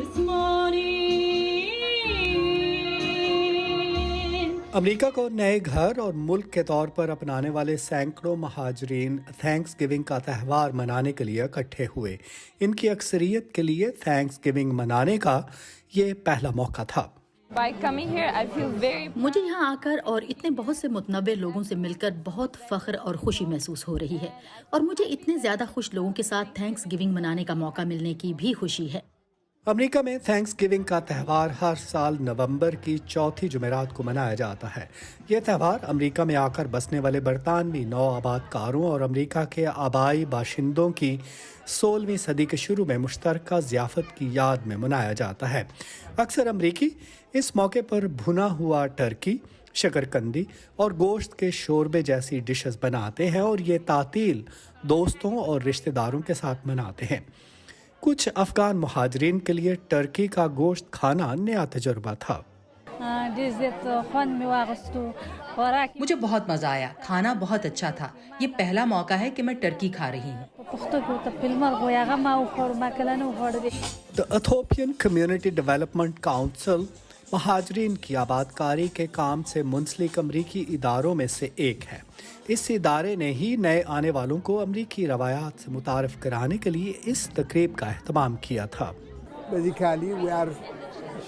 this morning. America को नए घर और मुल्क के तौर पर अपनाने वाले सैकड़ों महाजरीन थैंक्स गिविंग का त्यौहार मनाने के लिए इकट्ठे हुए। इनकी अक्सरियत के लिए थैंक्स गिविंग मनाने का ये पहला मौका था। मुझे यहाँ आकर और इतने बहुत से मुतनव्वे लोगों से मिलकर बहुत फख्र और खुशी महसूस हो रही है, और मुझे इतने ज़्यादा खुश लोगों के साथ थैंक्स गिविंग मनाने का मौका मिलने की भी खुशी है। अमेरिका में थैंक्स गिविंग का त्यौहार हर साल नवंबर की चौथी जुमेरात को मनाया जाता है। ये त्यौहार अमेरिका में आकर बसने वाले बरतानवी नौ आबादकारों और अमेरिका के आबाई बाशिंदों की 16वीं सदी के शुरू में मुश्तरका ज़ियाफ़त की याद में मनाया जाता है। अक्सर अमेरिकी इस मौके पर भुना हुआ टर्की, शकरकंदी और गोश्त के शोरबे जैसी डिशेस बनाते हैं और ये तातील दोस्तों और रिश्तेदारों के साथ मनाते हैं। कुछ अफगान मुहाजिरीन के लिए टर्की का गोश्त खाना नया तजुर्बा था। मुझे बहुत मजा आया, खाना बहुत अच्छा था। ये पहला मौका है कि मैं टर्की खा रही हूँ। The Ethiopian community development council महाजरीन की आबादकारी के काम से मुंसलिक अमरीकी इदारों में से एक है। इस इदारे ने ही नए आने वालों को अमरीकी रवायात से मुतारिफ कराने के लिए इस तकरीब का एहतमाम किया था। Basically, we are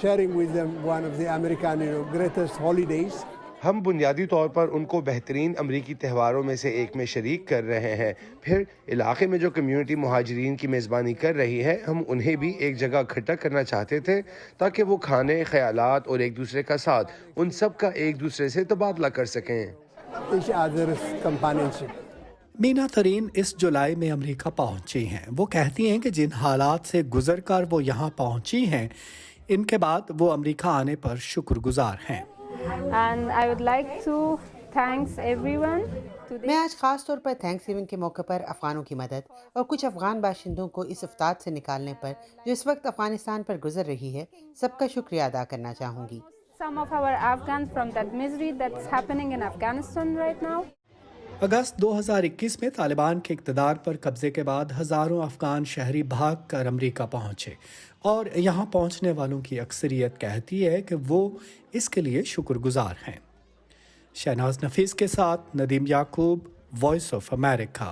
sharing with them one of the American greatest holidays. हम बुनियादी तौर पर उनको बेहतरीन अमरीकी त्योहारों में से एक में शरीक कर रहे हैं। फिर इलाके में जो कम्युनिटी मुहाजिरीन की मेज़बानी कर रही है, हम उन्हें भी एक जगह इकट्ठा करना चाहते थे ताकि वो खाने, ख्यालात और एक दूसरे का साथ उन सब का एक दूसरे से तबादला कर सकें। Each other's companionship. मीना तरीन इस जुलाई में अमेरिका पहुंची हैं। वो कहती हैं कि जिन हालात से गुजरकर वो यहाँ पहुंची हैं, इनके बाद वो अमेरिका आने पर शुक्रगुजार हैं। And I would like to thanks everyone today. मैं आज खास तौर पर थैंक्स गिविंग के मौके पर अफगानों की मदद और कुछ अफगान बाशिंदों को इस इफ्तार से निकालने पर जो इस वक्त अफगानिस्तान पर गुजर रही है, सबका शुक्रिया अदा करना चाहूँगी। Some of our Afghans from that misery that's happening in Afghanistan right now. अगस्त 2021 में तालिबान के इक़्तिदार पर कब्जे के बाद हज़ारों अफ़गान शहरी भाग कर अमरीका पहुँचे और यहाँ पहुँचने वालों की अक्सरियत कहती है कि वो इसके लिए शुक्रगुजार हैं। शहनाज नफीस के साथ नदीम याकूब, वॉइस ऑफ अमेरिका।